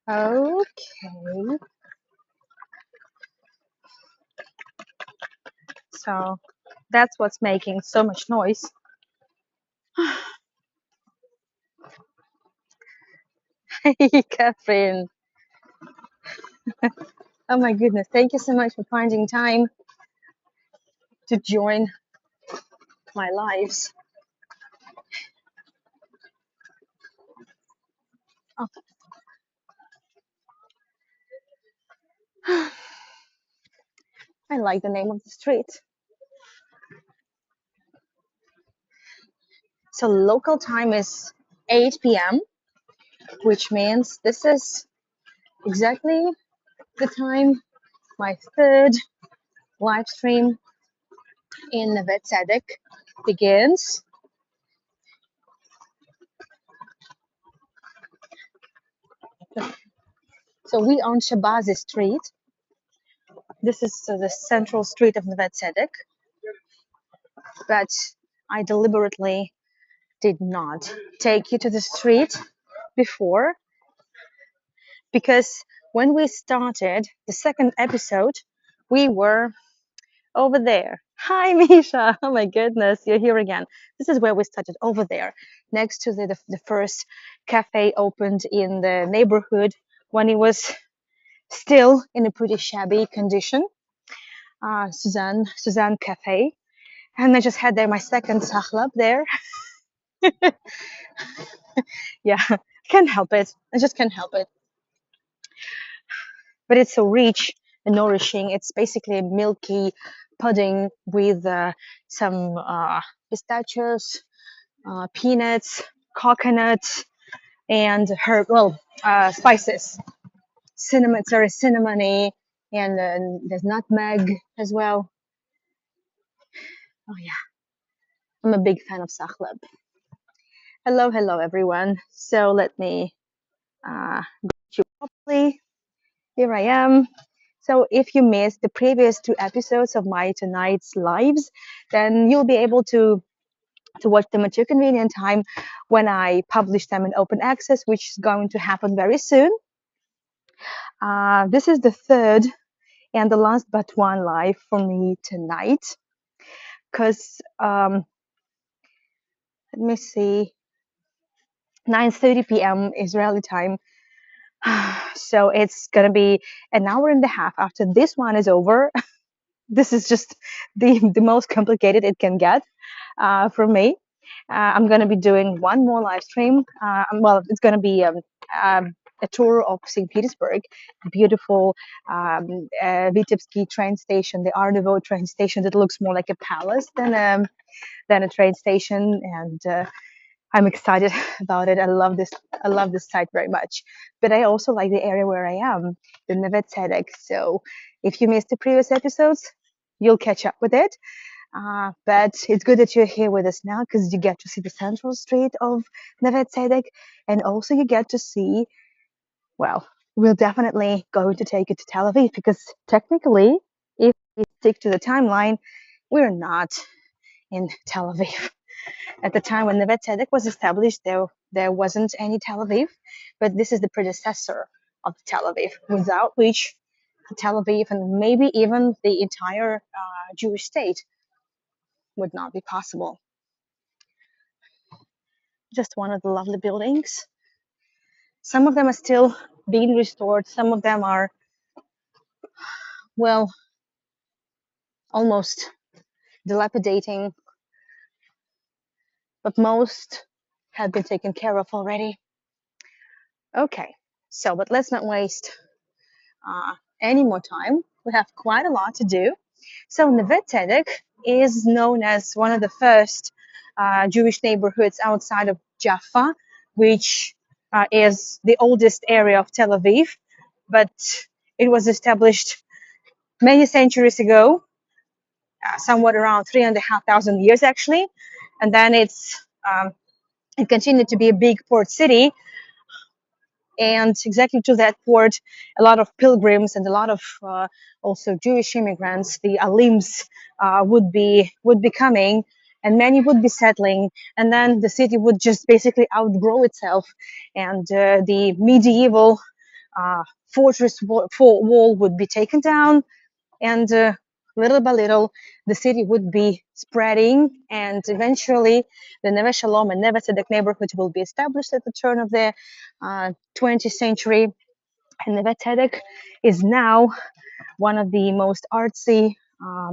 Okay, so that's what's making so much noise. Hey, Catherine. Oh my goodness, thank you so much for finding time to join my lives. Oh, I like the name of the street. So local time is 8 p.m., which means this is exactly the time my third live stream in Neve Tzedek begins. So we on Shabazi Street. This is the central street of Neve Tzedek, but I deliberately did not take you to the street before because when we started the second episode, we were over there. Hi, Misha. Oh my goodness, you're here again. This is where we started over there, next to the first cafe opened in the neighborhood when it was still in a pretty shabby condition. Suzanne Cafe. And I just had there my second sachlab there. Yeah, can't help it. I just can't help it. But it's so rich and nourishing. It's basically a milky pudding with some pistachios, peanuts, coconut, and herb, well, spices. Cinnamon, sorry, cinnamony, and there's nutmeg as well. Oh yeah, I'm a big fan of sachlab. Hello, hello everyone. So let me greet you properly. Here I am. So if you missed the previous two episodes of my tonight's lives, then you'll be able to watch them at your convenient time when I publish them in open access, which is going to happen very soon. This is the third and the last but one live for me tonight, because let me see, 9:30 p.m. Israeli time. So it's gonna be an hour and a half after this one is over. This is just the most complicated it can get for me. I'm going to be doing one more live stream. Well, it's going to be a tour of St. Petersburg, beautiful Vitebsky train station, the Art Nouveau train station that looks more like a palace than a train station, and I'm excited about it. I love this. I love this site very much. But I also like the area where I am, the Neve Tzedek. So if you missed the previous episodes, you'll catch up with it. But it's good that you're here with us now because you get to see the central street of Neve Tzedek, and also you get to see. Well, we're definitely going to take it to Tel Aviv because technically, if we stick to the timeline, we're not in Tel Aviv. At the time when Neve Tzedek was established, there wasn't any Tel Aviv, but this is the predecessor of Tel Aviv, without which Tel Aviv and maybe even the entire Jewish state would not be possible. Just one of the lovely buildings. Some of them are still being restored. Some of them are, well, almost dilapidating, but most have been taken care of already. Okay, so but let's not waste any more time. We have quite a lot to do. So Neve Tzedek is known as one of the first Jewish neighborhoods outside of Jaffa, which is the oldest area of Tel Aviv, but it was established many centuries ago, somewhat around 3,500 years actually, and then it continued to be a big port city. And exactly to that port, a lot of pilgrims and a lot of also Jewish immigrants, the Alims, would be coming, and many would be settling, and then the city would just basically outgrow itself, and the medieval fortress wall would be taken down, and little by little the city would be spreading, and eventually the Neve Shalom and Neve Tzedek neighborhood will be established at the turn of the 20th century. And Neve Tzedek is now one of the most artsy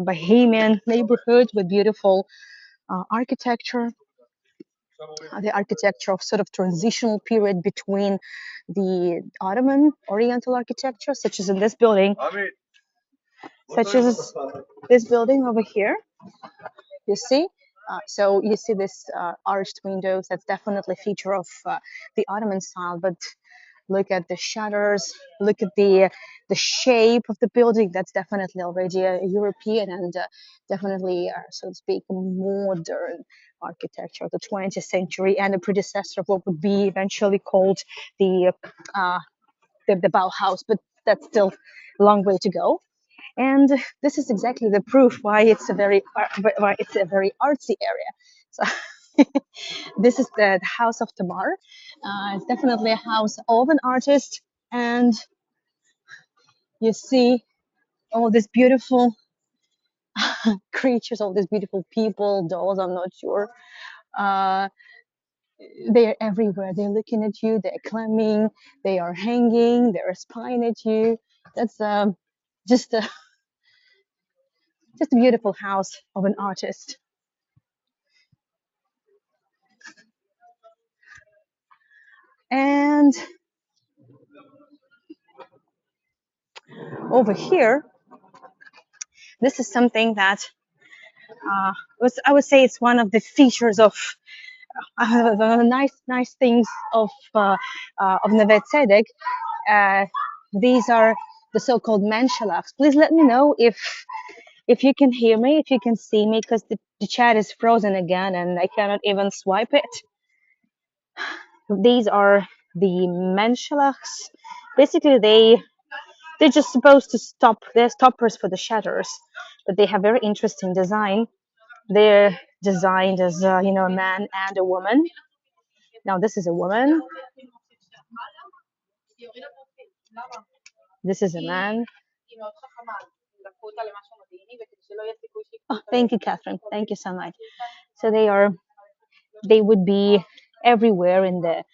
bohemian neighborhoods with beautiful architecture, the architecture of sort of transitional period between the Ottoman Oriental architecture, such as in this building, such as this building over here. You see, so you see this arched windows. That's definitely a feature of the Ottoman style. But look at the shutters. Look at the shape of the building. That's definitely already a European and definitely, so to speak, modern architecture of the 20th century, and a predecessor of what would be eventually called the uh, the Bauhaus. But that's still a long way to go. And this is exactly the proof why it's a very artsy area. So this is the house of Tamar. It's definitely a house of an artist, and you see all these beautiful creatures, all these beautiful people, dolls. I'm not sure. Uh, they're everywhere. They're looking at you. They're climbing. They are hanging. They're spying at you. That's just a just a beautiful house of an artist. And over here, this is something that I would say it's one of the features of nice things of Neve Tzedek. Uh, these are the so-called menschelachs. Please let me know if you can hear me, if you can see me, because the chat is frozen again and I cannot even swipe it. These are the menschelachs. Basically, they're just supposed to stop. They're stoppers for the shutters, but they have very interesting design. They're designed as a man and a woman. Now this is a woman. This is a man. Oh, thank you, Catherine. Thank you so much. So they would be everywhere in the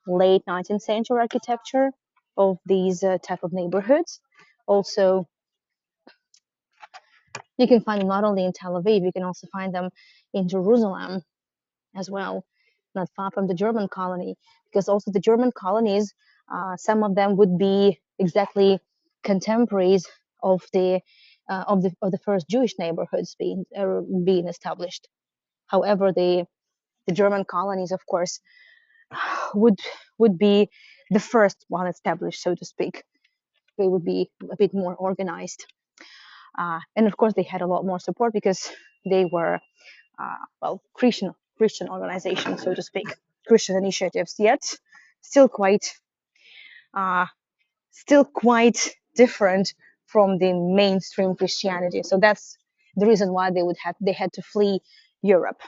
late 19th century architecture of these type of neighborhoods. Also, you can find them not only in Tel Aviv, you can also find them in Jerusalem as well, not far from the German colony, because also the German colonies, some of them would be exactly contemporaries of the first Jewish neighborhoods being established. However, the German colonies, of course, would would be the first one established, so to speak. They would be a bit more organized, and of course, they had a lot more support because they were Christian organizations, so to speak, Christian initiatives. Yet, still quite uh, still quite different from the mainstream Christianity. So that's the reason why they had to flee Europe.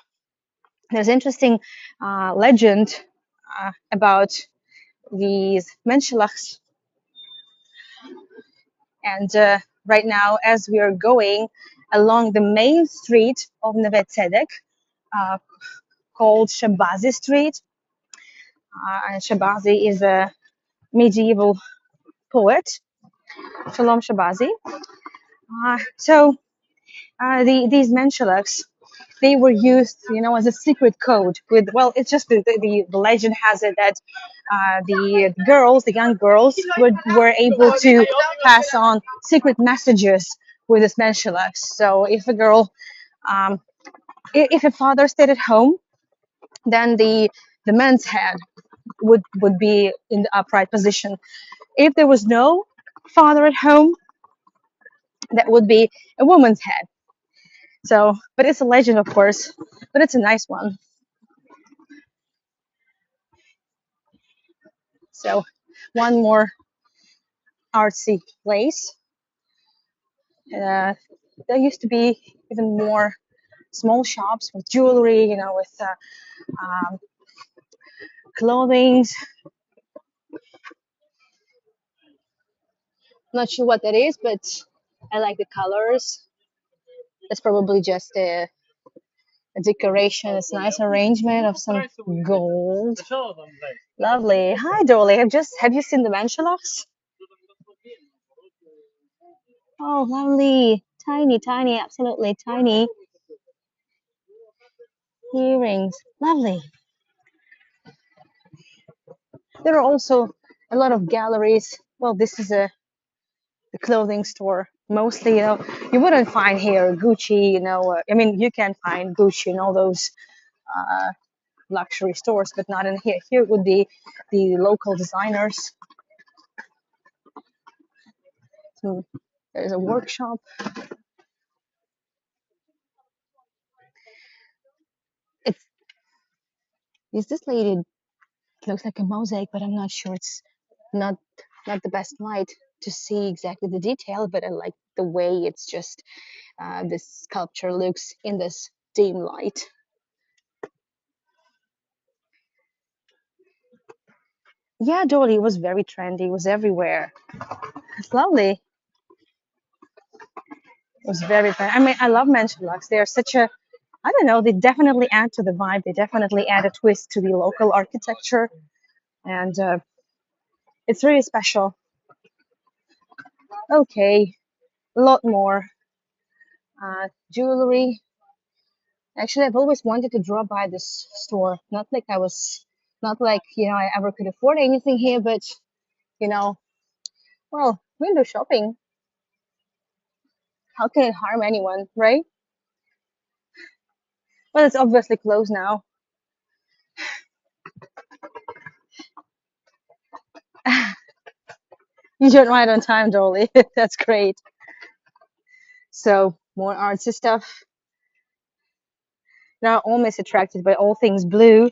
There's interesting legend about these Menschelachs, and right now, as we are going along the main street of Neve Tzedek, uh, called Shabazi Street. And Shabazi is a medieval poet, Shalom Shabazi. These Menschelachs, they were used, as a secret code. It's just the legend has it that the young girls, were able to pass on secret messages with this Menschelachs. So if a girl, um, if a father stayed at home, then the man's head would be in the upright position. If there was no father at home, that would be a woman's head. So, but it's a legend, of course, but it's a nice one. So, one more artsy place. Uh, there used to be even more small shops with jewelry, with um, clothing. Not sure what that is, but I like the colors. It's probably just a decoration. It's a nice arrangement of some gold. Lovely. Hi, Dolly. Have you seen the Manchalaks? Oh, lovely. Tiny, tiny, absolutely tiny earrings. Lovely. There are also a lot of galleries. Well, this is a clothing store. Mostly, you wouldn't find here Gucci, I mean, you can find Gucci and all those uh, luxury stores, but not in here. Here would be the local designers. So there's a workshop. It's is this lady looks like a mosaic, but I'm not sure. It's not not the best light to see exactly the detail, but I like the way it's just this sculpture looks in this dim light. Yeah, Dolly was very trendy. It was everywhere. It's lovely. It was very fun. I mean, I love Mansion Lux. They are such a, I don't know, they definitely add to the vibe. They definitely add a twist to the local architecture. And it's really special. Okay, a lot more jewelry. Actually, I've always wanted to drop by this store. Not like, I ever could afford anything here, but, you know, well, window shopping. How can it harm anyone, right? Well, it's obviously closed now. You joined right on time, Dolly. That's great. So, more artsy stuff. Now, almost attracted by all things blue.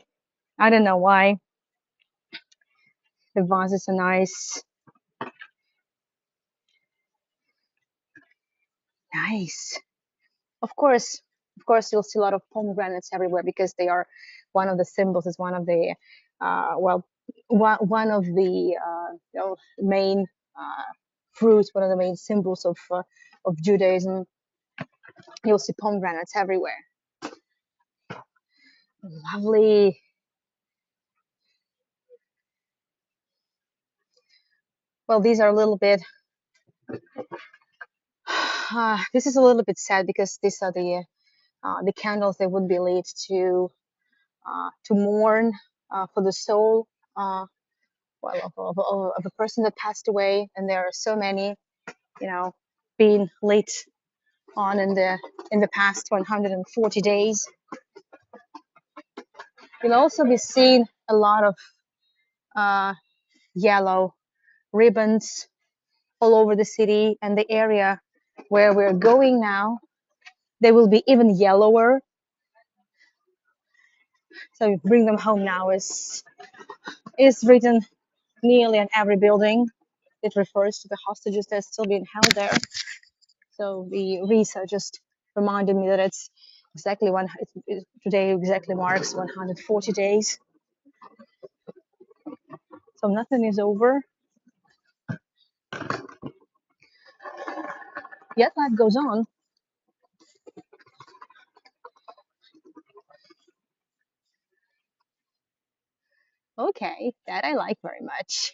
I don't know why. The vases are nice. Nice. Of course, of course, you'll see a lot of pomegranates everywhere because they are one of the symbols. It's one of the, well, one of the main fruits, one of the main symbols of Judaism. You'll see pomegranates everywhere. Lovely. Well, these are a little bit. This is a little bit sad because these are the candles that would be lit to mourn for the soul well of a person that passed away, and there are so many, you know, being lit on in the past 140 days. You'll also be seeing a lot of uh, yellow ribbons all over the city, and the area where we're going now, they will be even yellower. So you bring them home now is written nearly on every building. It refers to the hostages that are still being held there. So the research just reminded me that it's exactly today exactly marks 140 days. So nothing is over, yet life goes on. Okay, that I like very much.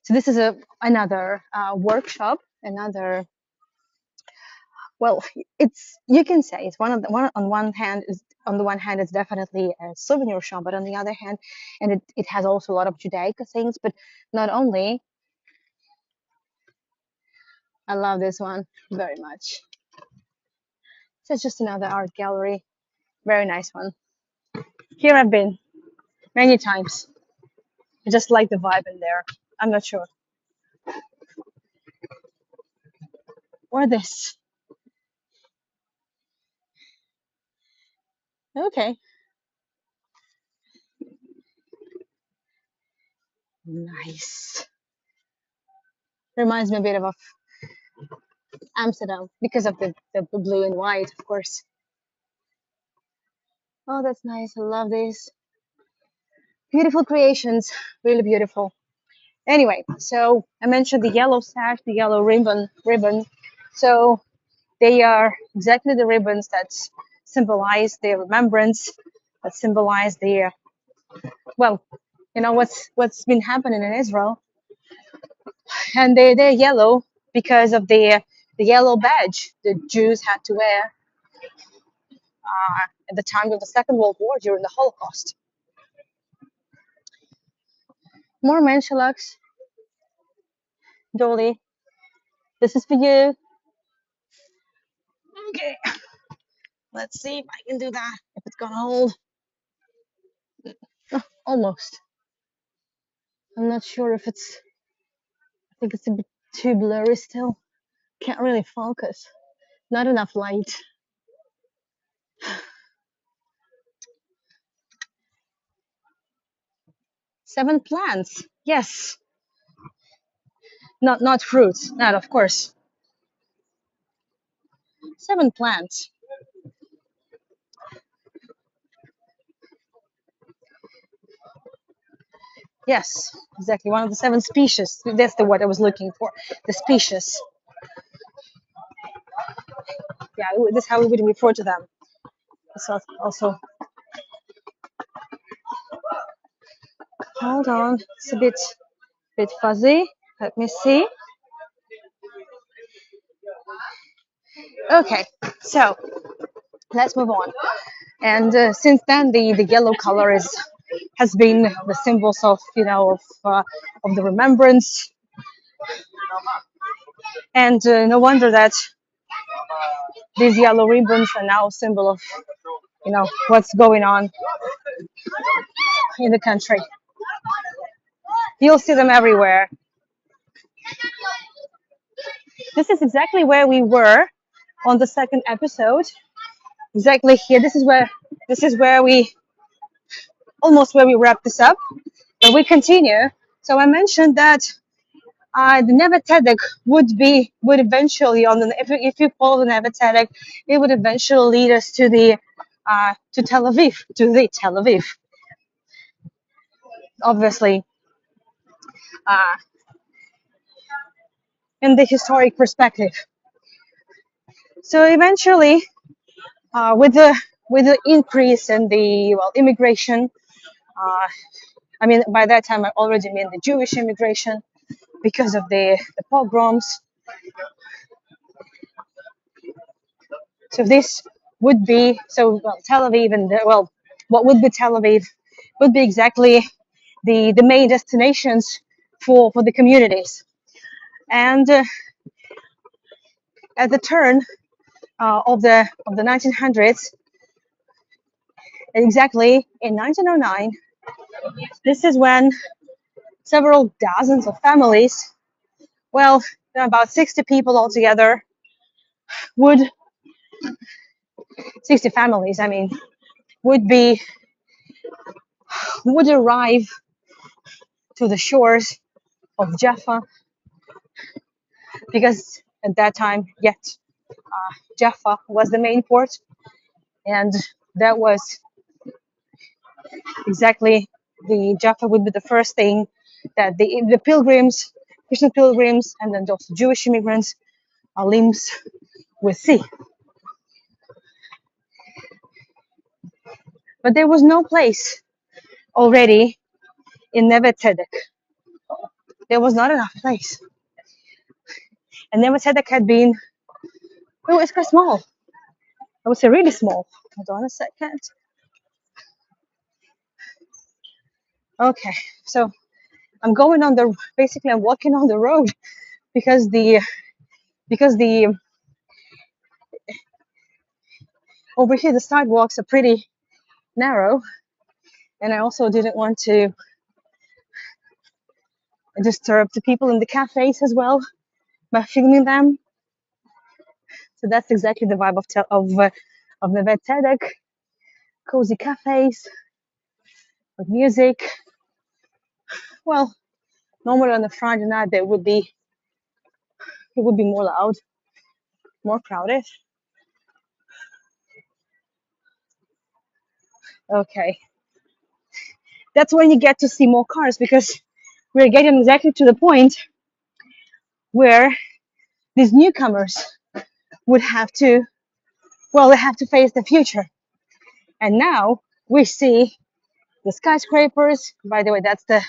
So this is another workshop, another, well, it's, you can say it's one on one hand is on the one hand it's definitely a souvenir shop, but on the other hand, and it has also a lot of Judaica things, but not only. I love this one very much. So it's just another art gallery, very nice one. Here I've been many times. I just like the vibe in there. I'm not sure. Or this. Okay. Nice. Reminds me a bit of Amsterdam because of the blue and white, of course. Oh, that's nice. I love these. Beautiful creations. Really beautiful. Anyway, so I mentioned the yellow sash, the yellow ribbon. So they are exactly the ribbons that symbolize their remembrance, that symbolize the well, what's been happening in Israel, and they're yellow because of the yellow badge the Jews had to wear at the time of the Second World War during the Holocaust. More Menschelux, Dolly. This is for you. Okay, let's see if I can do that. If it's gonna hold. Oh, almost. I'm not sure if it's. I think it's a bit too blurry still. Can't really focus. Not enough light. 7 plants. Yes. Not fruits. Not of course. 7 plants. Yes, exactly. One of the 7 species. That's the word I was looking for. The species. Yeah, this is how we would refer to them. So also, hold on. It's a bit fuzzy. Let me see. Okay, so let's move on. And since then, the yellow color has been the symbols of of the remembrance, and no wonder that these yellow ribbons are now a symbol of what's going on in the country. You'll see them everywhere. This is exactly where we were on the second episode. Exactly here. This is where we almost where we wrap this up. But we continue. So I mentioned that the Neve Tzedek would eventually if you follow the Neve Tzedek, it would eventually lead us to Tel Aviv, obviously, uh, in the historic perspective. So eventually, with the increase in the immigration, uh, I mean by that time I already mean the Jewish immigration because of the pogroms. So this would be Tel Aviv what would be Tel Aviv would be exactly the main destinations for the communities. And at the turn of the 1900s, exactly in 1909, this is when several dozens of families, about 60 people altogether, would 60 families, I mean, would be would arrive to the shores of Jaffa because at that time, yet Jaffa was the main port, and that was exactly the Jaffa would be the first thing that the pilgrims, Christian pilgrims, and then also Jewish immigrants, Alims, would see. But there was no place already in Neve Tzedek. There was not enough place, and Neve Tzedek had been it's quite small. I would say really small. Hold on a second. Okay, so I'm walking on the road because the over here the sidewalks are pretty narrow, and I also didn't want to disturb the people in the cafes as well by filming them. So that's exactly the vibe of Neve Tzedek, cozy cafes with music. Well, normally on a Friday night it would be more loud, more crowded. Okay, that's when you get to see more cars because we're getting exactly to the point where these newcomers would have to, well, they have to face the future. And now we see the skyscrapers. By the way, that's the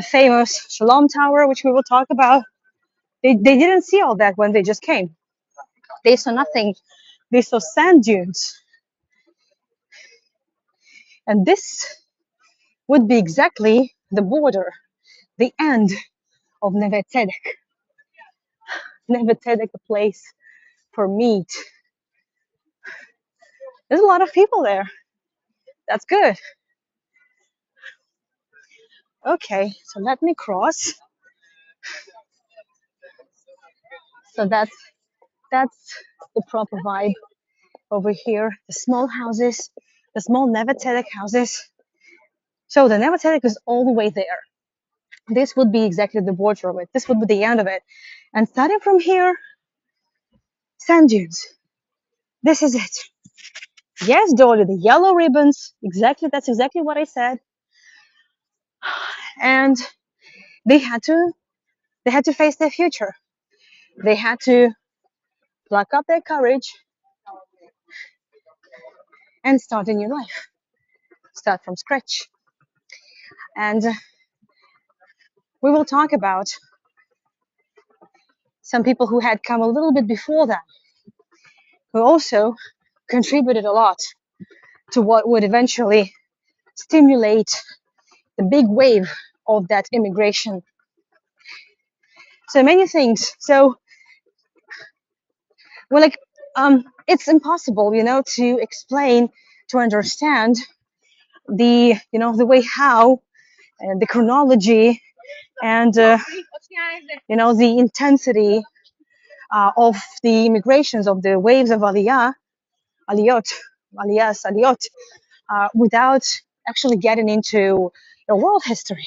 famous Shalom Tower, which we will talk about. They didn't see all that when they just came. They saw nothing. They saw sand dunes. And this would be exactly the border, the end of Neve Tzedek. Neve Tzedek, a place for meat. There's a lot of people there. That's good. Okay, so let me cross. So that's the proper vibe over here. The small houses, the small Neve Tzedek houses. So the Neve Tzedek is all the way there. This would be exactly the border of it. This would be the end of it. And starting from here, sand dunes. This is it. Yes, Dolly, the yellow ribbons. Exactly, that's exactly what I said. And they had to face their future. They had to pluck up their courage and start a new life. Start from scratch. And we will talk about some people who had come a little bit before that, who also contributed a lot to what would eventually stimulate the big wave of that immigration. So many things. So, well, like, it's impossible, to explain, to understand the way how, the chronology, and the intensity of the immigrations, of the waves of aliyot, aliyot, without actually getting into the world history.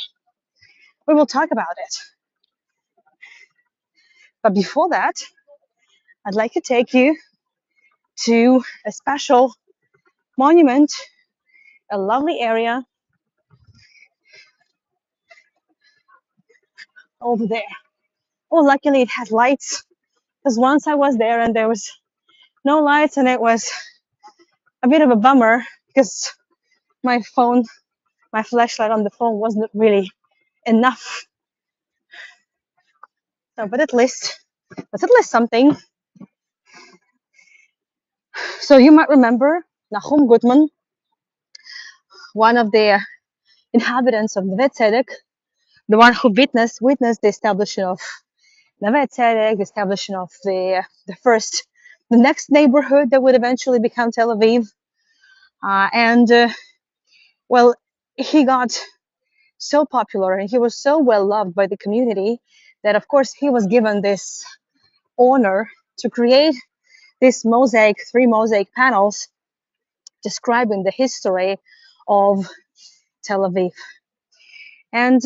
We will talk about it. But before that, I'd like to take you to a special monument, a lovely area over there. Oh, luckily it has lights, because once I was there and there was no lights, and it was a bit of a bummer because my flashlight on the phone wasn't really enough. So, but at least that's at least something. So you might remember Nahum Gutman, one of the inhabitants of Neve Tzedek, the one who witnessed the establishment of Neve Tzedek, the establishment of the next neighborhood that would eventually become Tel Aviv. Well, he got so popular and he was so well loved by the community that, of course, he was given this honor to create this three mosaic panels describing the history of Tel Aviv. And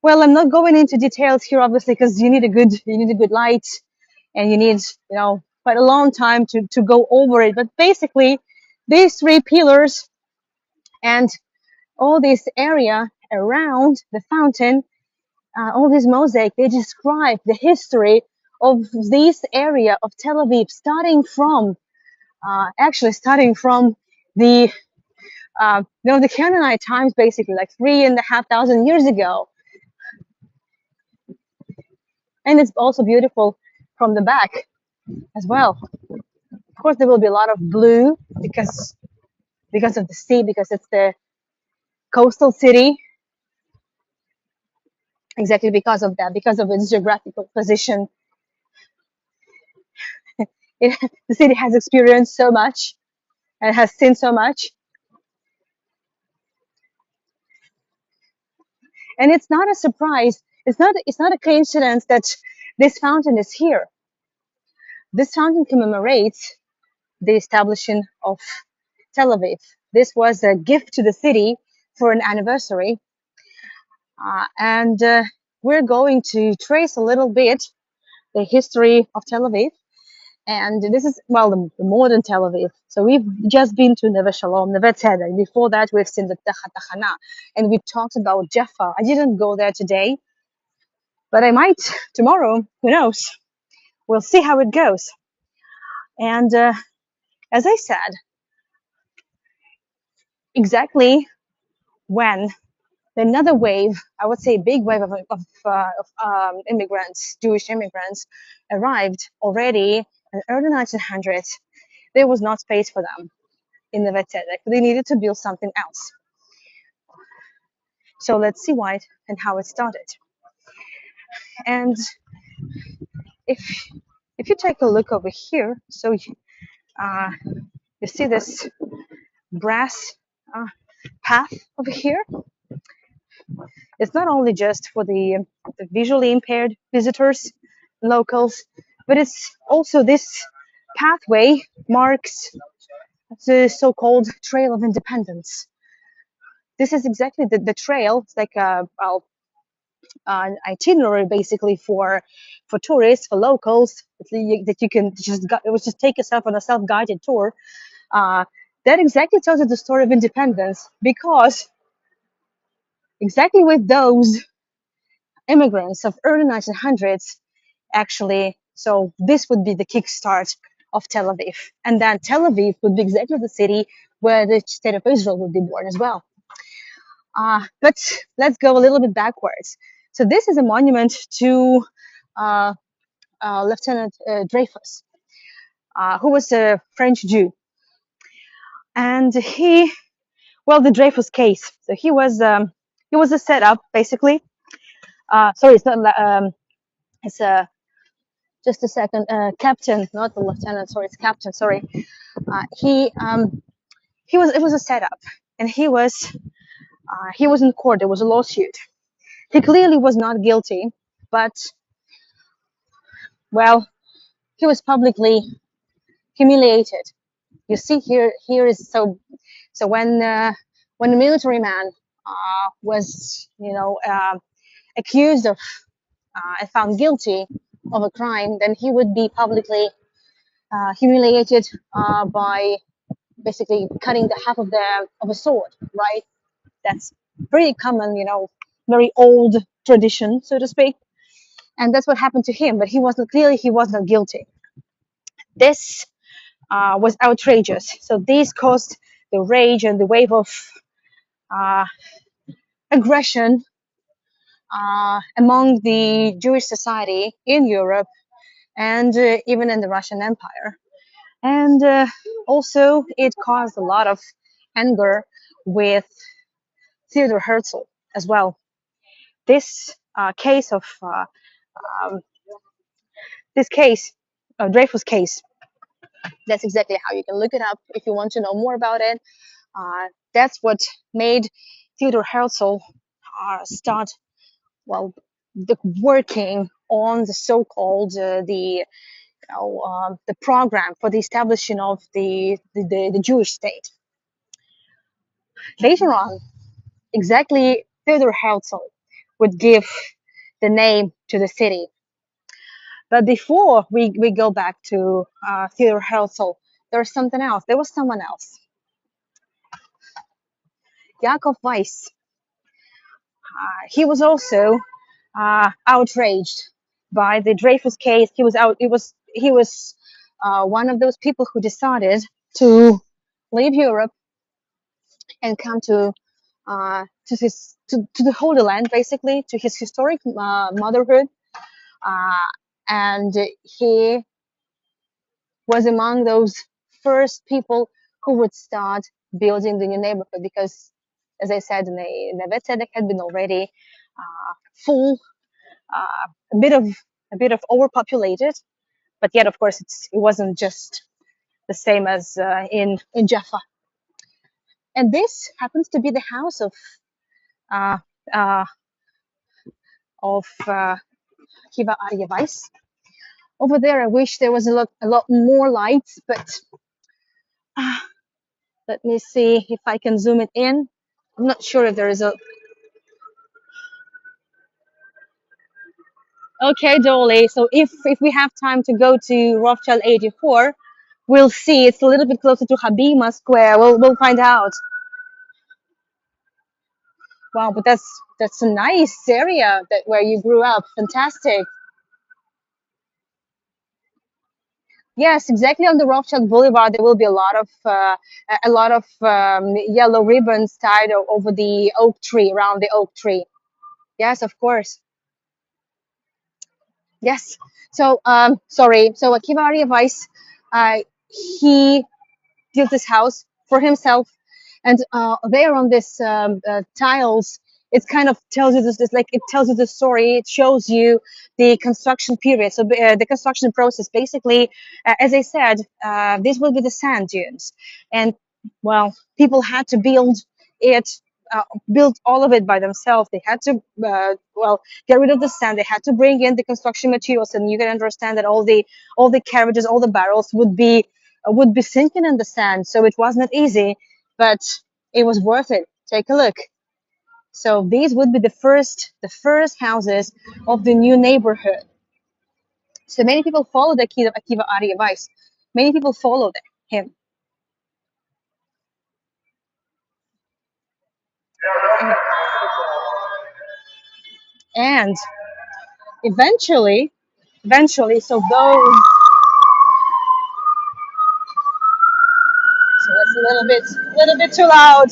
well, I'm not going into details here, obviously, because you need a good light, and you need quite a long time to go over it. But basically, these three pillars and all this area around the fountain, all this mosaic, they describe the history of this area of Tel Aviv, starting from the the Canaanite times, basically like 3,500 years ago. And it's also beautiful from the back as well. Of course, there will be a lot of blue because of the sea, because it's the coastal city. Exactly because of that, because of its geographical position. The city has experienced so much and has seen so much. And it's not a surprise. It's not a coincidence that this fountain is here. This fountain commemorates the establishment of Tel Aviv. This was a gift to the city for an anniversary. And we're going to trace a little bit the history of Tel Aviv. And this is, well, the modern Tel Aviv. So we've just been to Neve Shalom, Neve Tzedek. Before that, we've seen the Tachana, and we talked about Jaffa. I didn't go there today, but I might tomorrow. Who knows? We'll see how it goes. And as I said, exactly when another wave, I would say big wave of immigrants, Jewish immigrants, arrived already in the early 1900s, there was not space for them in the Tzedek. They needed to build something else. So let's see why and how it started. And if if you take a look over here, so you see this brass uh, path over here. It's not only just for the visually impaired visitors, locals, but it's also this pathway marks the so-called Trail of Independence. This is exactly the trail. It's like an itinerary basically for tourists, for locals that you can just take yourself on a self-guided tour. Uh, that exactly tells you the story of independence because exactly with those immigrants of early 1900s, actually, so this would be the kickstart of Tel Aviv. And then Tel Aviv would be exactly the city where the state of Israel would be born as well. But let's go a little bit backwards. So this is a monument to uh, Lieutenant Dreyfus, who was a French Jew. And the Dreyfus case. So he was a setup, basically. Sorry, it's not, it's a, just a second, captain, not the lieutenant, sorry, it's captain, sorry. It was a setup, and he was in court, there was a lawsuit. He clearly was not guilty, but, well, he was publicly humiliated. You see here is so when a military man was accused of and found guilty of a crime, then he would be publicly humiliated by basically cutting the half of a sword, right? That's pretty common, very old tradition, so to speak. And that's what happened to him. But he was not guilty. This was outrageous. So this caused the rage and the wave of uh, aggression among the Jewish society in Europe and even in the Russian Empire. And also, it caused a lot of anger with Theodor Herzl as well. This case of um, this case, Dreyfus case, that's exactly how you can look it up if you want to know more about it. That's what made Theodor Herzl start, well, working on the so-called the program for the establishing of the Jewish state. Later on, exactly Theodor Herzl would give the name to the city. But before we go back to Theodor Herzl, there was something else. There was someone else. Yaakov Weiss. He was also outraged by the Dreyfus case. He was one of those people who decided to leave Europe and come to the Holy Land, basically to his historic motherhood, uh, and he was among those first people who would start building the new neighborhood because, as I said, Neve Tzedek had been already full, a bit of overpopulated, but yet, of course, it wasn't just the same as in Jaffa. And this happens to be the house uh, uh, of Kiva Arya Weiss. Over there, I wish there was a lot more lights, but uh, let me see if I can zoom it in. I'm not sure if there is a. Okay, Dolly. So if we have time to go to Rothschild 84, we'll see. It's a little bit closer to Habima Square. We'll find out. Wow, but that's a nice area that where you grew up. Fantastic. Yes, exactly on the Rothschild Boulevard, there will be a lot of yellow ribbons tied over the oak tree, around the oak tree. Yes, of course. Yes. So sorry. So Akiva Ariavais, uh, he built this house for himself, and there on this tiles, it kind of tells you this like it tells you the story. It shows you the construction period, so the construction process. Basically, as I said, this will be the sand dunes, and well, people had to it. Build all of it by themselves. They had to, get rid of the sand. They had to bring in the construction materials, and you can understand that all the carriages, all the barrels would be sinking in the sand. So it was not easy, but it was worth it. Take a look. So these would be the first houses of the new neighborhood. So many people followed Akiva Ari advice. Many people followed him, and eventually, so those. So that's a little bit too loud.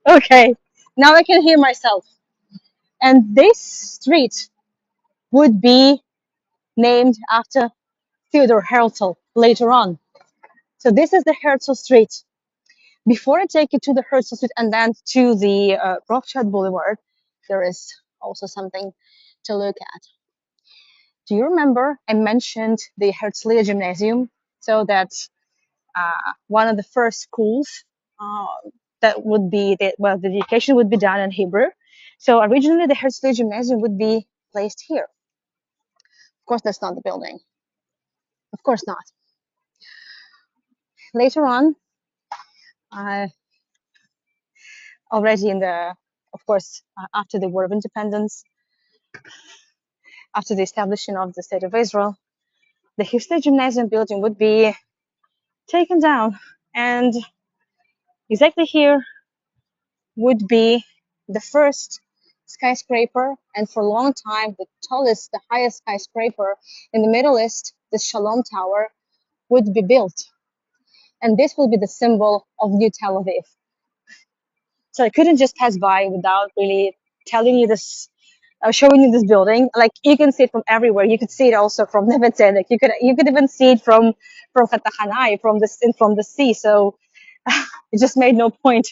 Okay, now I can hear myself. And this street would be named after Theodore Herzl later on. So this is the Herzl Street. Before I take you to the Herzl Street and then to the Rothschild Boulevard, there is also something to look at. Do you remember I mentioned the Herzliya Gymnasium? So that's one of the first schools uh, that would be the education would be done in Hebrew. So originally the Herzliya Gymnasium would be placed here. Of course, that's not the building. Of course not. Later on, uh, already in the, of course, after the War of Independence, after the establishment of the State of Israel, the Herzliya Gymnasium building would be taken down, and exactly here would be the first skyscraper, and for a long time the tallest, the highest skyscraper in the Middle East, the Shalom Tower, would be built, and this will be the symbol of New Tel Aviv. So I couldn't just pass by without really telling you this, showing you this building. Like you can see it from everywhere. You could see it also from Neve Tzedek. You could even see it from Chatachanai, from the sea. So it just made no point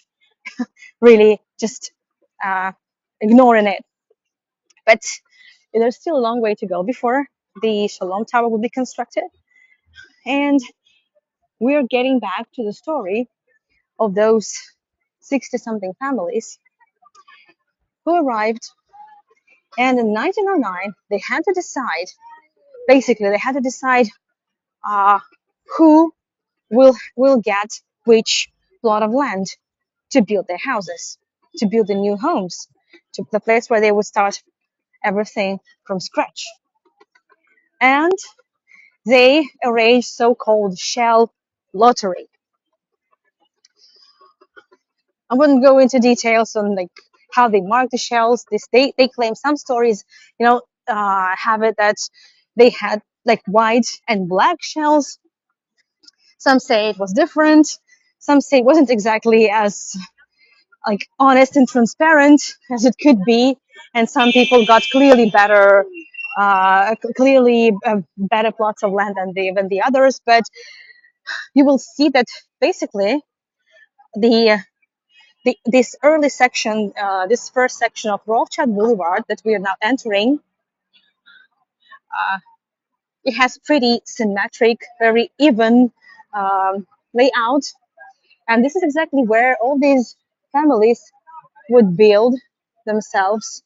really just uh, ignoring it. But there's still a long way to go before the Shalom Tower will be constructed. And we're getting back to the story of those 60 something families who arrived. And in 1909, they had to decide, basically, they had to decide uh, who will get which plot of land to build their houses, to build the new homes, to the place where they would start everything from scratch. And they arranged so-called shell lottery. I wouldn't go into details on like how they marked the shells. They claim some stories, have it that they had like white and black shells. Some say it was different. Some say it wasn't exactly as like honest and transparent as it could be, and some people got clearly better plots of land than the others. But you will see that basically the this early section, this first section of Rothschild Boulevard that we are now entering, uh, it has pretty symmetric, very even layout, and this is exactly where all these families would build themselves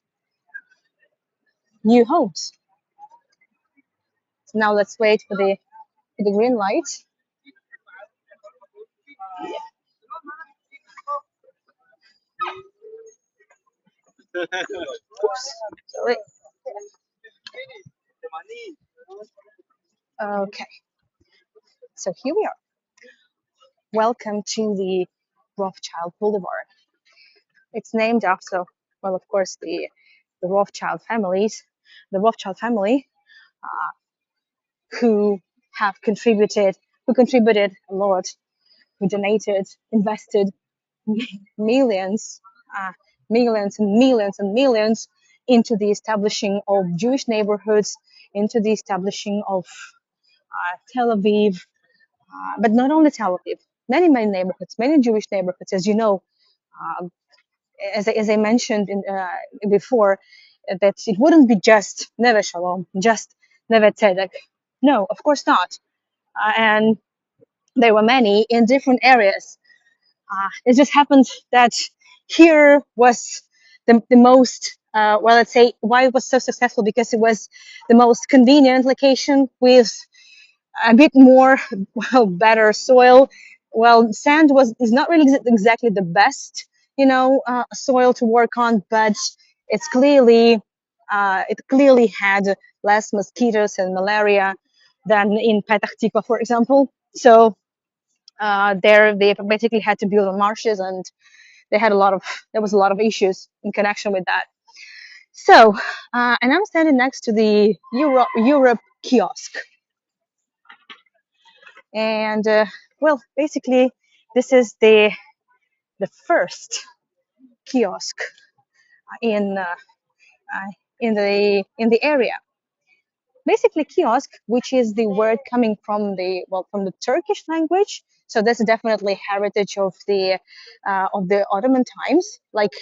new homes. So now let's wait for the green light. Oops, sorry. Okay, so here we are. Welcome to the Rothschild Boulevard. It's named after, well, of course, the Rothschild families, the Rothschild family, who have contributed, who contributed a lot, who donated, invested millions, uh, millions and millions and millions into the establishing of Jewish neighborhoods, into the establishing of Tel Aviv, but not only Tel Aviv, many neighborhoods, many Jewish neighborhoods, as you know, um, as I mentioned before, that it wouldn't be just Neve Shalom, just Neve Tzedek. No, of course not. And there were many in different areas. It just happened that here was the most, well, let's say why it was so successful, because it was the most convenient location with a bit more, well, better soil. Well, sand is not really exactly the best, soil to work on, but it clearly had less mosquitoes and malaria than in Petah Tikva, for example. So there they basically had to build on marshes, and there was a lot of issues in connection with that. So, and I'm standing next to the Europe kiosk, and well, basically, this is the first kiosk in in the area. Basically, kiosk, which is the word coming from the Turkish language. So that's definitely heritage of the Ottoman times. Like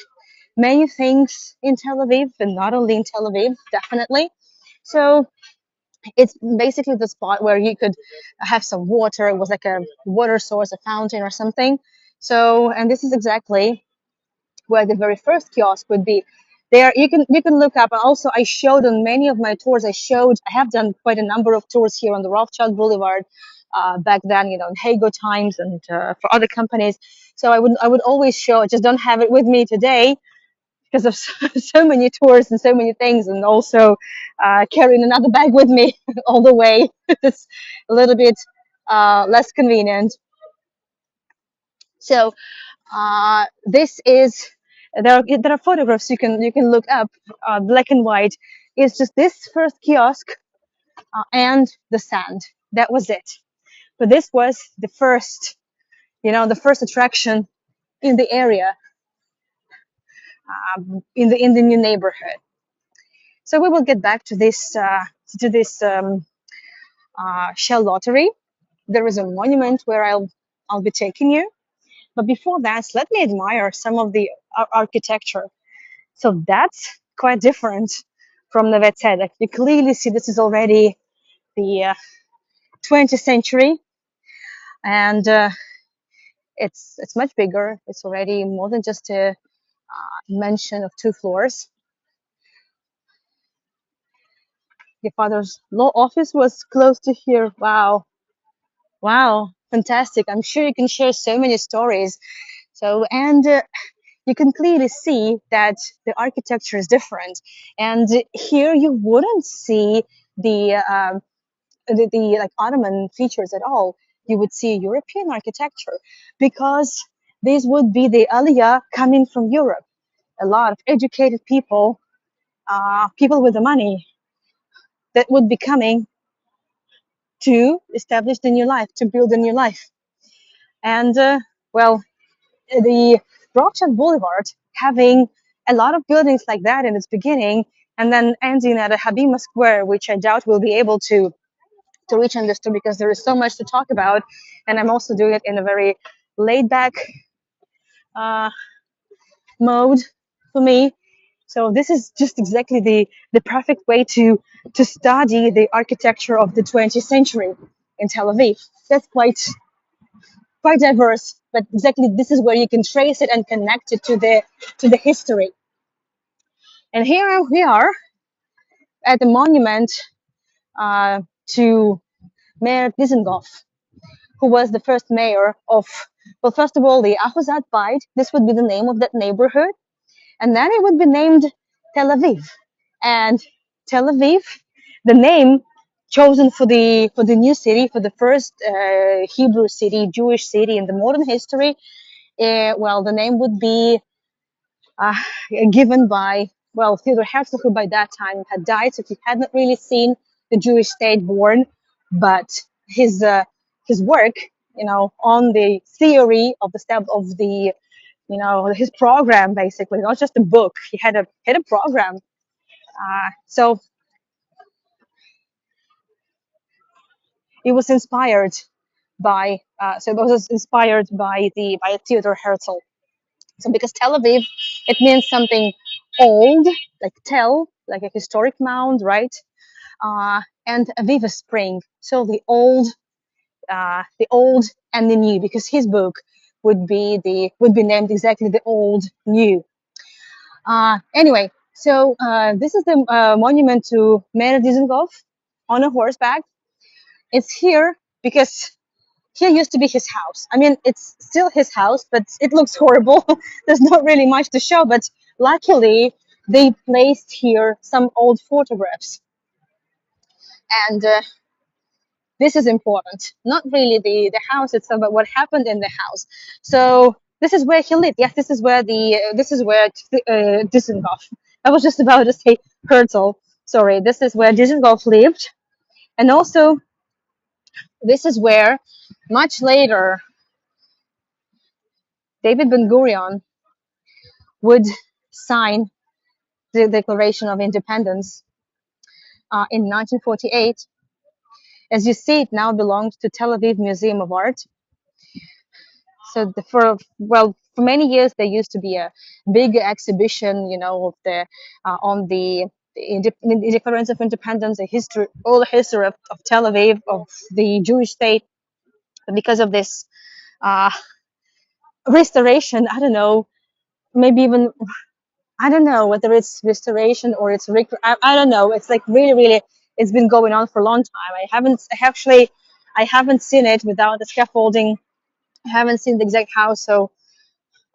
many things in Tel Aviv, and not only in Tel Aviv, definitely. So it's basically the spot where you could have some water. It was like a water source, a fountain or something. So, and this is exactly where the very first kiosk would be. There you can look up. Also, I showed on many of my tours. I have done quite a number of tours here on the Rothschild Boulevard back then, in Hago times and for other companies. So I would always show. I just don't have it with me today because of so many tours and so many things, and also carrying another bag with me all the way. It's a little bit less convenient. So this is there are photographs you can look up, black and white. It's just this first kiosk and the sand. That was it. But this was the first attraction in the area, in the new neighborhood. So we will get back to this shell lottery. There is a monument where I'll be taking you. But before that, let me admire some of the architecture. So that's quite different from Neve Tzedek. You clearly see this is already the 20th century, and it's much bigger. It's already more than just a mansion of 2 floors. Your father's law office was close to here. Wow, wow, fantastic! I'm sure you can share so many stories. So, and you can clearly see that the architecture is different. And here you wouldn't see the like Ottoman features at all. You would see European architecture because these would be the Aliyah coming from Europe. A lot of educated people, people with the money that would be coming to establish the new life, to build a new life. And well, the Rothschild Boulevard having a lot of buildings like that in its beginning, and then ending at a Habima Square, which I doubt we'll be able to reach on this too, because there is so much to talk about, and I'm also doing it in a very laid back uh, mode for me. So this is just exactly the perfect way to study the architecture of the 20th century in Tel Aviv. That's quite diverse, but exactly this is where you can trace it and connect it to the history. And here we are at the monument to Mayor Dizengoff, who was the first mayor of, well, first of all, the Ahuzat Bait. This would be the name of that neighborhood. And then it would be named Tel Aviv. And Tel Aviv the name chosen for the new city, for the first Hebrew city, Jewish city in the modern history. Well, the name would be uh, given by, well, Theodor Herzl, who by that time had died, so he had not really seen the Jewish state born, but his work, on the theory of the step of the, his program, basically, not just a book. He had a program. So it was inspired it was inspired by Theodor Herzl. So because Tel Aviv, it means something old, like tel, like a historic mound, right? And Aviv is spring, so the old and the new, because his book would be named exactly the old new. Anyway, so this is the monument to Meir Dizengoff on a horseback. It's here because here used to be his house. I mean, it's still his house, but it looks horrible. There's not really much to show, but luckily they placed here some old photographs. And this is important. Not really the house itself, but what happened in the house. So this is where he lived. Yes, this is where Dizengoff. I was just about to say Herzl. Sorry, this is where Dizengoff lived. And also, this is where, much later, David Ben Gurion would sign the Declaration of Independence in 1948. As you see, it now belongs to Tel Aviv Museum of Art. So for many years there used to be a big exhibition, of the on the Declaration of Independence, all the history of Tel Aviv, of the Jewish state. But because of this uh, restoration, I don't know, maybe even I don't know whether it's restoration or I don't know. It's like really, really, it's been going on for a long time. I haven't seen it without the scaffolding. I haven't seen the exact house, so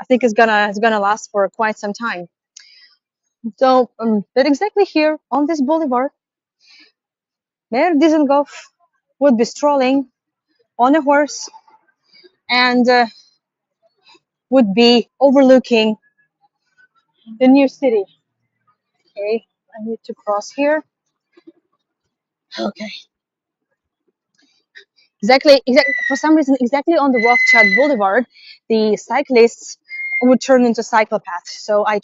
I think it's gonna last for quite some time. So, but exactly here on this boulevard, Mayor Dizengoff would be strolling on a horse and would be overlooking the new city. Okay, I need to cross here. Okay. Exactly. For some reason, exactly on the Rothschild Boulevard, the cyclists would turn into cyclopaths. So I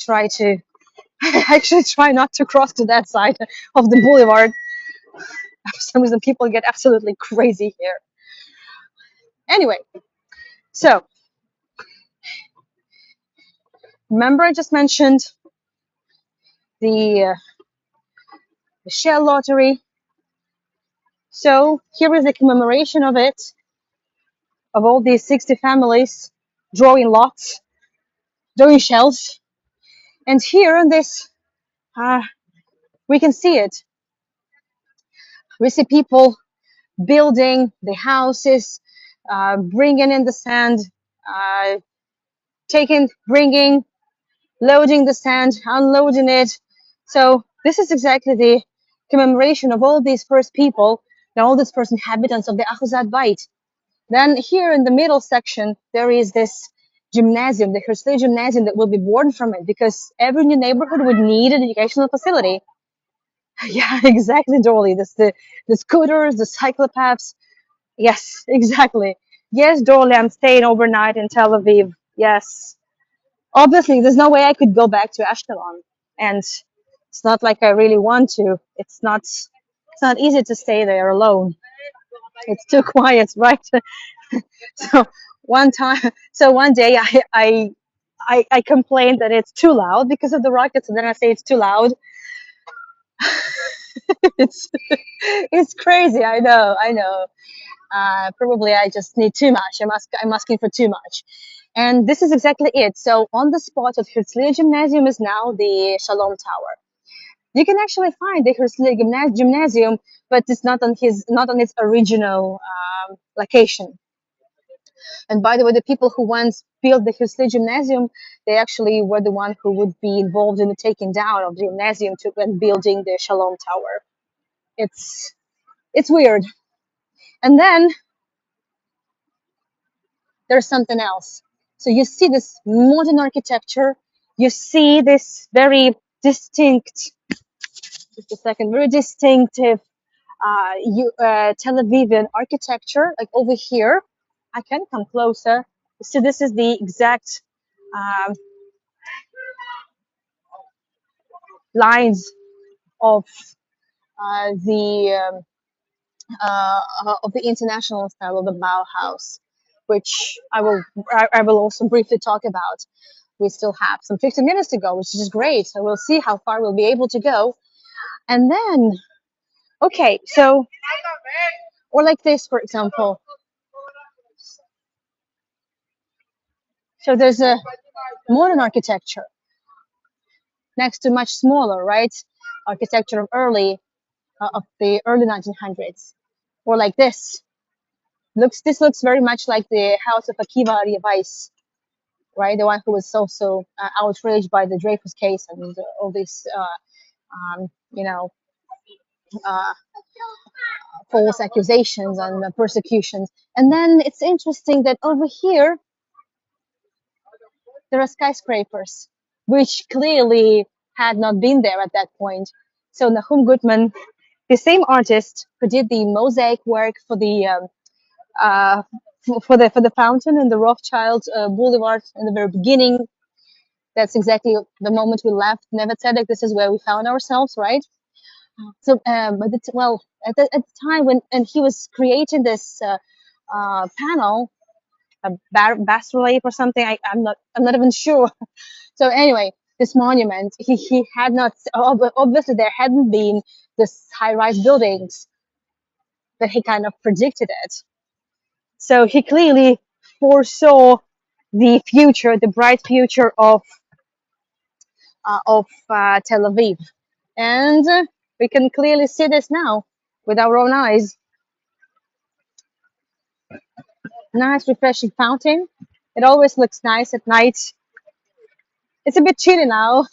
actually try not to cross to that side of the boulevard. For some reason, people get absolutely crazy here. Anyway, so remember I just mentioned the, uh, the Shell lottery. So here is a commemoration of it, of all these 60 families drawing lots, drawing shells. And here in this, we can see it. We see people building the houses, bringing in the sand, uh, loading the sand, unloading it. So this is exactly the commemoration of all these first people and all these first inhabitants of the Ahuzat Bait. Then here in the middle section, there is this gymnasium, the Herzliya gymnasium that will be born from it, because every new neighborhood would need an educational facility. Yeah, exactly, Dolly. The scooters, the cyclopaths. Yes, exactly. Yes, Dorley, I'm staying overnight in Tel Aviv. Yes. Obviously, there's no way I could go back to Ashkelon. And it's not like I really want to. It's not easy to stay there alone. It's too quiet, right? So one day I complained that it's too loud because of the rockets, and then I say it's too loud. It's it's crazy. I know. Probably I just need too much. I'm asking for too much. And this is exactly it. So on the spot of Herzliya Gymnasium is now the Shalom Tower. You can actually find the Herzliya Gymnasium, but it's not on its original location. And by the way, the people who once built the Herzliya Gymnasium, they actually were the one who would be involved in the taking down of the gymnasium and building the Shalom Tower. It's it's weird. And then there's something else. So you see this modern architecture. You see this very distinct, just a second, very distinctive Tel Avivian architecture. Like over here, I can come closer. So this is the exact um, lines of the of the international style of the Bauhaus, which I will also briefly talk about. We still have some 15 minutes to go, which is great. So we'll see how far we'll be able to go. And then, okay, so, or like this, for example. So there's a modern architecture next to much smaller, right? Architecture of the early 1900s. Or like this. This looks very much like the house of Akiva Weiss, right? The one who was also outraged by the Dreyfus case and all these, you know, uh, false accusations and persecutions. And then it's interesting that over here there are skyscrapers, which clearly had not been there at that point. So Nahum Gutman, the same artist who did the mosaic work for the uh, for the fountain in the Rothschild Boulevard in the very beginning. That's exactly the moment we left Neve Tzedek. This is where we found ourselves, right? So, well, at the time when and he was creating this panel, a bas relief or something. I'm not even sure. So anyway, this monument, he had not obviously there hadn't been this high-rise buildings that he kind of predicted it. So he clearly foresaw the future, the bright future of Tel Aviv, and we can clearly see this now with our own eyes. Nice, refreshing fountain. It always looks nice at night. It's a bit chilly now,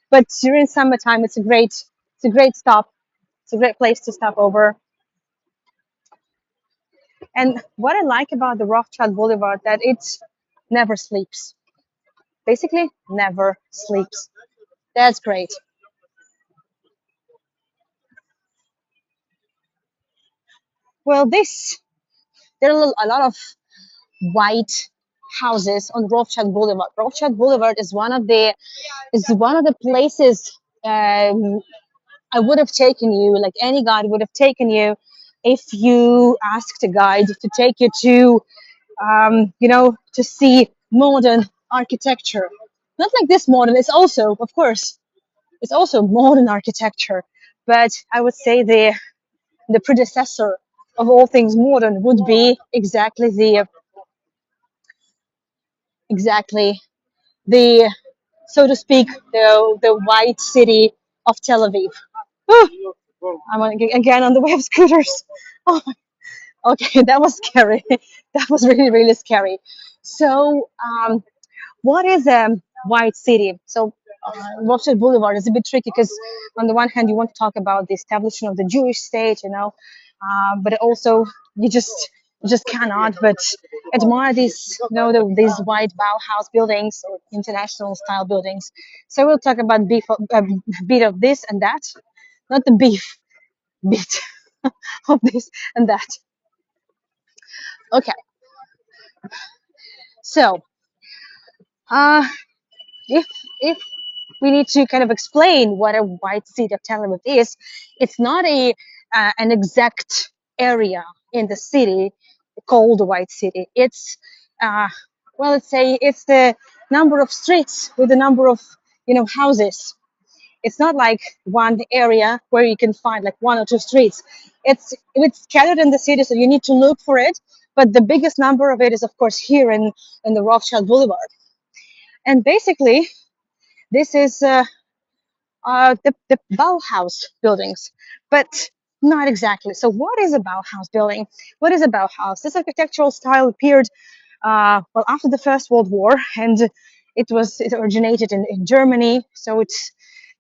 but during summertime, it's a great stop. It's a great place to stop over. And what I like about the Rothschild Boulevard that it never sleeps. Basically, never sleeps. That's great. Well, there are a lot of white houses on Rothschild Boulevard. Rothschild Boulevard is one of the places I would have taken you, like any guide would have taken you, if you asked a guide to take you to, to see modern architecture. Not like this modern. It's also, of course, it's also modern architecture, but I would say the predecessor of all things modern would be exactly the so to speak the white city of Tel Aviv. Whew, I'm again on the way of scooters. Oh, okay, that was scary. That was really really scary. So what is a white city? So Rothschild Boulevard is a bit tricky because on the one hand you want to talk about the establishment of the Jewish state, but also you just you just cannot but admire these these white Bauhaus buildings or international style buildings. So we'll talk about a bit of this and that, not the beef bit of this and that. Okay, so uh, if if we need to kind of explain what a white city of Tel Aviv is, it's not a an exact area in the city called a white city. It's let's say it's the number of streets with the number of houses. It's not like one area where you can find like one or two streets. It's scattered in the city, so you need to look for it. But the biggest number of it is, of course, here in the Rothschild Boulevard. And basically, this is the Bauhaus buildings, but not exactly. So, what is a Bauhaus building? What is a Bauhaus? This architectural style appeared after the First World War, and it originated in Germany. So it's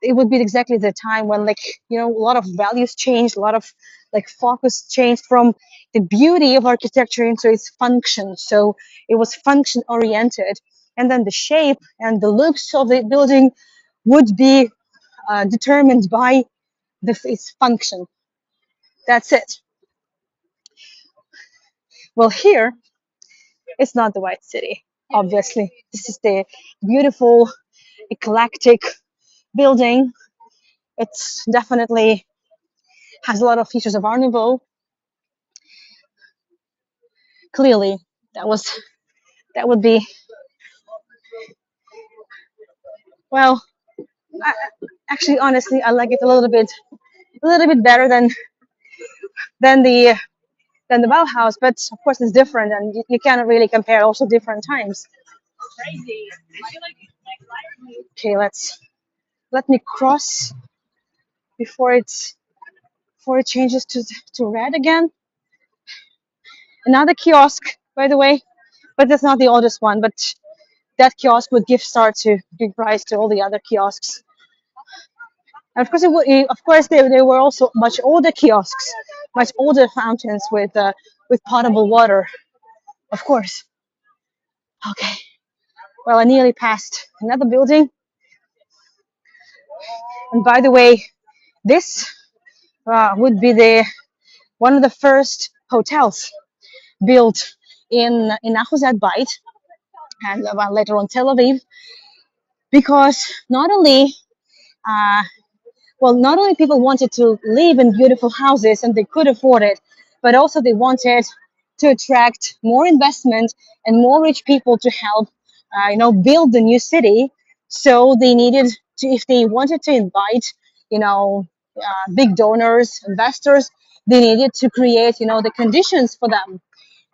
it would be exactly the time when, like, a lot of values changed, a lot of like focus changed from the beauty of architecture into its function. So it was function oriented, and then the shape and the looks of the building would be determined by its function. That's it. Well, here it's not the White City, obviously. This is the beautiful, eclectic building. It's definitely has a lot of features of Art Nouveau. Clearly, that was that would be, well. I, Actually, honestly, I like it a little bit better than the than the Bauhaus. But of course, it's different, and you cannot really compare also different times. Okay, let me cross before it changes to red again. Another kiosk, by the way, but that's not the oldest one. But that kiosk would give rise to all the other kiosks. And of course, of course, there were also much older kiosks, much older fountains with potable water. Of course. Okay. Well, I nearly passed another building. And by the way, this would be the one of the first hotels built in Ahuzat Bait, and later on Tel Aviv, because uh, not only people wanted to live in beautiful houses and they could afford it, but also they wanted to attract more investment and more rich people to help, build the new city. So they needed to, if they wanted to invite, big donors, investors, they needed to create, the conditions for them,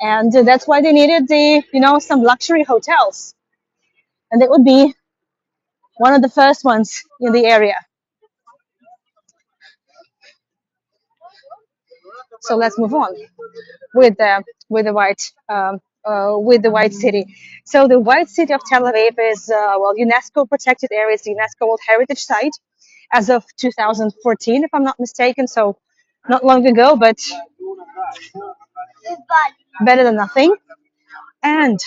and that's why they needed some luxury hotels, and it would be one of the first ones in the area. So let's move on with the White City. So the White City of Tel Aviv is UNESCO protected area. It's a UNESCO World Heritage Site as of 2014, if I'm not mistaken. So not long ago, but better than nothing. And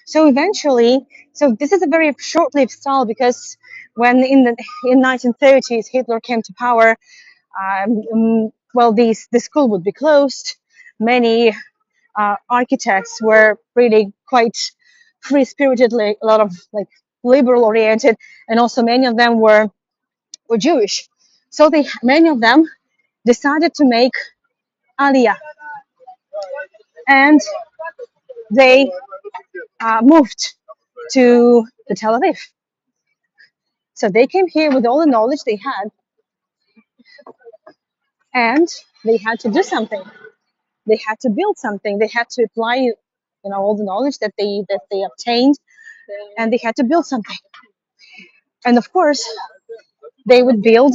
so eventually, so this is a very short-lived style, because when in 1930s Hitler came to power, the school would be closed. Many architects were really quite free-spirited, like a lot of like liberal-oriented, and also many of them were Jewish. So many of them decided to make Aliyah, and they moved to the Tel Aviv. So they came here with all the knowledge they had, and they had to do something. They had to build something. They had to apply, all the knowledge that they obtained, and they had to build something. And of course, they would build.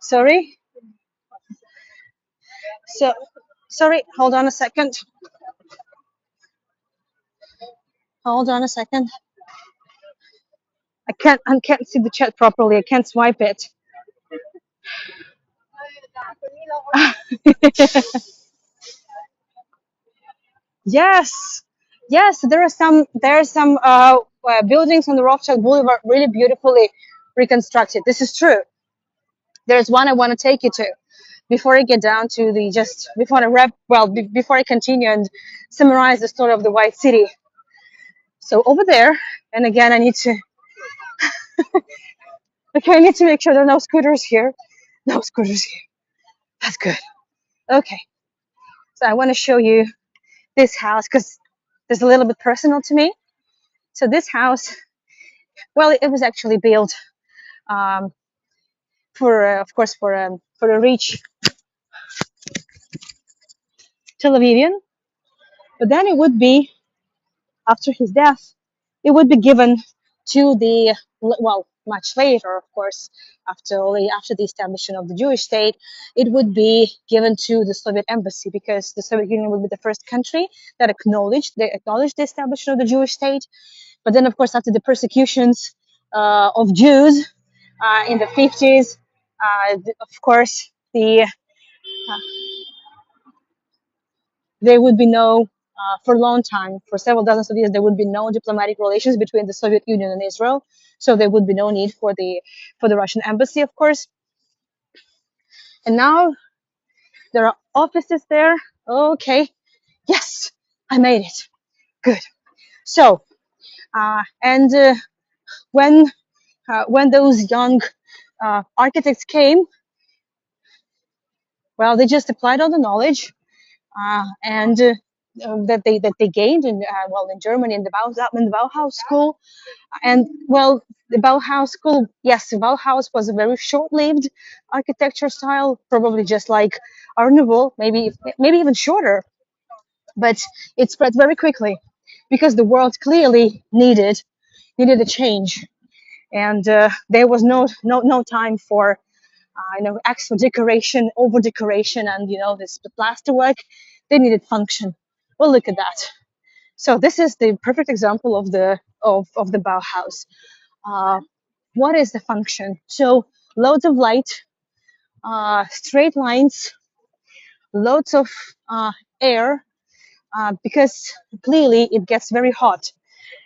Sorry. So, sorry. Hold on a second. Hold on a second. I can't see the chat properly. I can't swipe it. Yes, yes. There are some buildings on the Rothschild Boulevard really beautifully reconstructed. This is true. There's one I want to take you to before I get down to the just before I wrap. Well, before I continue and summarize the story of the White City. So over there, and again, I need to. Okay, I need to make sure there are no scooters here. No scooters here. That's good. Okay, so I want to show you this house because it's a little bit personal to me. So this house, well, it was actually built um, of course, for a rich Tel Avivian. But then it would be, after his death, it would be given to much later, of course, after the establishment of the Jewish state, it would be given to the Soviet embassy, because the Soviet Union would be the first country that acknowledged the establishment of the Jewish state. But then, of course, after the persecutions, of Jews in the 50s. Of course, there would be no, for a long time, for several dozens of years, there would be no diplomatic relations between the Soviet Union and Israel. So there would be no need for the Russian embassy, of course. And now there are offices there. Okay, yes, I made it. Good. So, and when those young architects came, well, they just applied all the knowledge and that they gained in in Germany in the Bauhaus school. And well, the Bauhaus school, yes, the Bauhaus was a very short-lived architecture style, probably just like Art Nouveau, maybe even shorter, but it spread very quickly because the world clearly needed a change, and there was no time for extra decoration, over decoration, and this the plaster work. They needed function. Well, look at that. So this is the perfect example of the Bauhaus. Uh, what is the function? So loads of light, straight lines, loads of air, because clearly it gets very hot,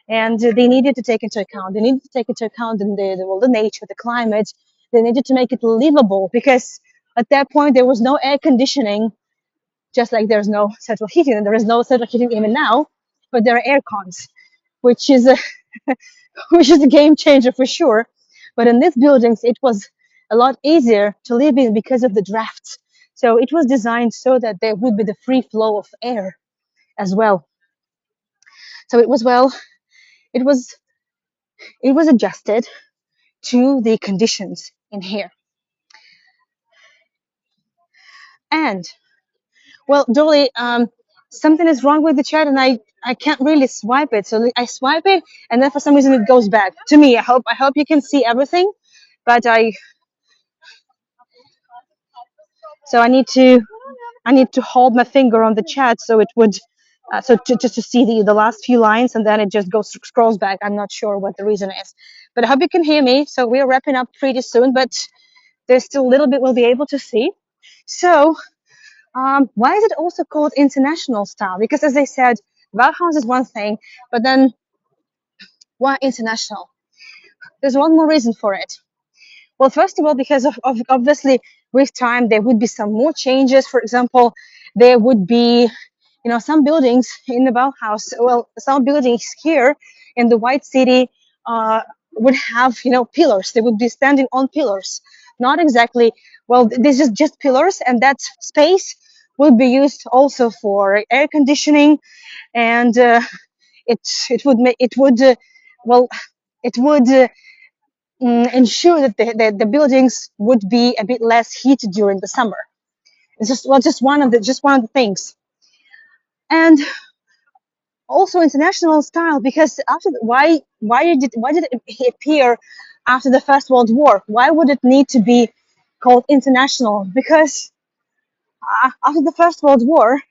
and they needed to take into account. They needed to take into account the nature, the climate. They needed to make it livable because at that point there was no air conditioning, just like there's no central heating, and there is no central heating even now, but there are air cons, which is a which is a game changer for sure. But in these buildings, it was a lot easier to live in because of the drafts. So it was designed so that there would be the free flow of air as well. So it was it was adjusted to the conditions in here. And well, Dolly, something is wrong with the chat, and I can't really swipe it. So I swipe it, and then for some reason it goes back to me. I hope you can see everything, but I need to hold my finger on the chat so it would just to see the last few lines, and then it just goes scrolls back. I'm not sure what the reason is, but I hope you can hear me. So we're wrapping up pretty soon, but there's still a little bit we'll be able to see. So why is it also called international style? Because as I said, Bauhaus is one thing, but then why international? There's one more reason for it. Well, first of all, because of obviously with time there would be some more changes. For example, there would be, some buildings in the Bauhaus. Well, some buildings here in the White City would have, pillars. They would be standing on pillars. Not exactly. Well, this is just pillars, and that space would be used also for air conditioning, and it would make it would well it would ensure that the buildings would be a bit less heated during the summer. It's just one of the things, and also international style, because why did it appear after the First World War? Why would it need to be called international? Because after the First World War,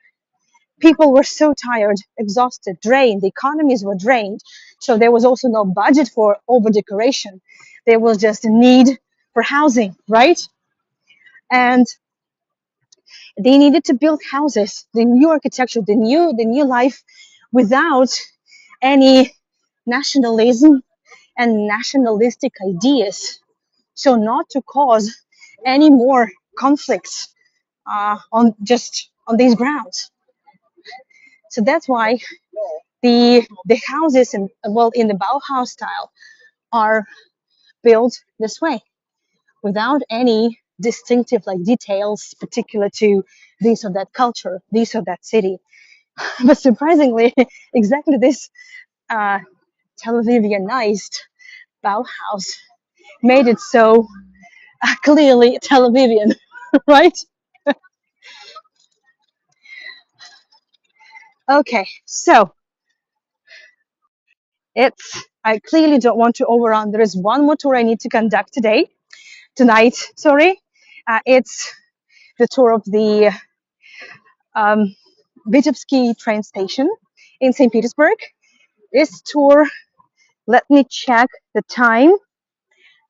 people were so tired, exhausted, drained. The economies were drained, so there was also no budget for over decoration. There was just a need for housing, right? And they needed to build houses, the new architecture, the new life, without any nationalism and nationalistic ideas, so not to cause any more conflicts on these grounds. So that's why the houses in the Bauhaus style are built this way, without any distinctive like details particular to this or that culture, this or that city. But surprisingly, exactly this uh, Tel Avivianized Bauhaus made it so clearly Tel Avivian, right? Okay, so I clearly don't want to overrun. There is one more tour I need to conduct tonight. Sorry, it's the tour of the um, Vitebsky train station in St. Petersburg. This tour, let me check the time.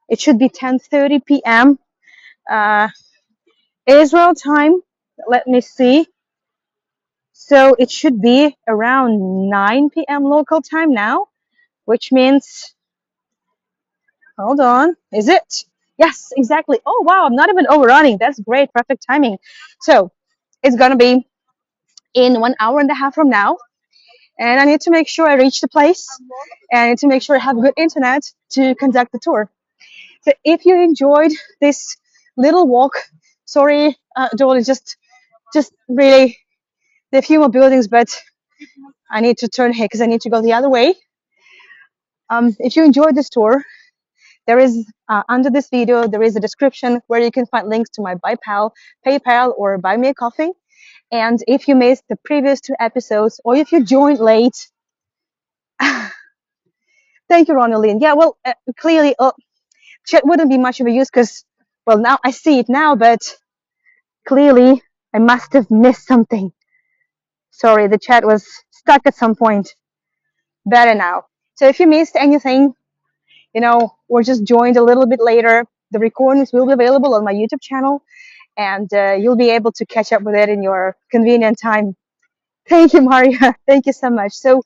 It should be 10:30 p.m. Uh, Israel time. Let me see. So it should be around 9 p.m. local time now, which means, hold on, is it? Yes, exactly. Oh, wow, I'm not even overrunning. That's great, perfect timing. So it's gonna be in 1 hour and a half from now, and I need to make sure I reach the place, and I need to make sure I have good internet to conduct the tour. So if you enjoyed this little walk, sorry, Joel, it's just really there are a few more buildings, but I need to turn here because I need to go the other way. If you enjoyed this tour, there is under this video there is a description where you can find links to my PayPal, or Buy Me a Coffee. And if you missed the previous 2 episodes, or if you joined late, thank you, Ronaldine. Yeah, well, clearly, chat wouldn't be much of a use because, well, now I see it now, but clearly I must have missed something. Sorry, the chat was stuck at some point. Better now. So if you missed anything, or just joined a little bit later, the recordings will be available on my YouTube channel, and you'll be able to catch up with it in your convenient time. Thank you, Maria. Thank you so much. So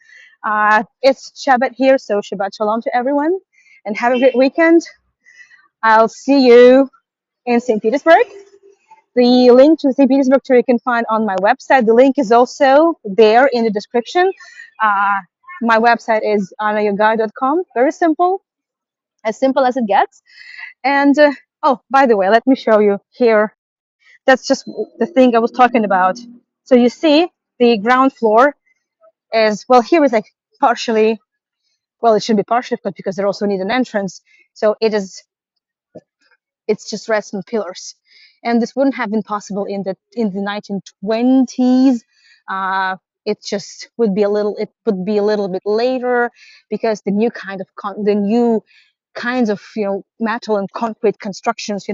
it's Shabbat here, so Shabbat Shalom to everyone, and have a great weekend. I'll see you in St. Petersburg. The link to St. Petersburg tour you can find on my website. The link is also there in the description. Uh, my website is Your.Guide.com. Very simple, as simple as it gets. And oh, by the way, let me show you here. That's just the thing I was talking about. So you see, the ground floor is, well, here is like partially, well, it should be partially, but because they also need an entrance. So it's just redstone pillars, and this wouldn't have been possible in the 1920s. It just would be a little. It would be a little bit later because the new kinds of metal and concrete constructions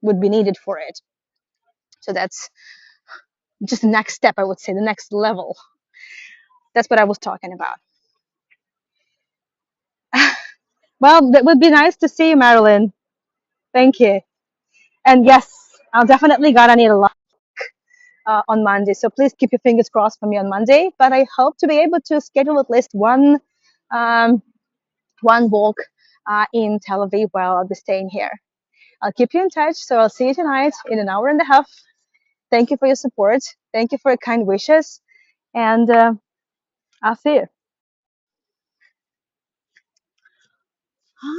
would be needed for it. So that's just the next step, I would say, the next level. That's what I was talking about. Well, that would be nice to see you, Marilyn. Thank you. And yes, I'll definitely gonna need a lot on Monday. So please keep your fingers crossed for me on Monday. But I hope to be able to schedule at least um, one walk in Tel Aviv while I'll be staying here. I'll keep you in touch. So I'll see you tonight in an hour and a half. Thank you for your support. Thank you for your kind wishes. And I'll see you.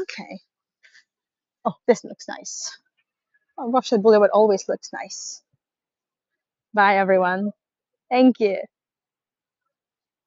Okay. Oh, this looks nice. Oh, Rothschild Boulevard always looks nice. Bye, everyone. Thank you.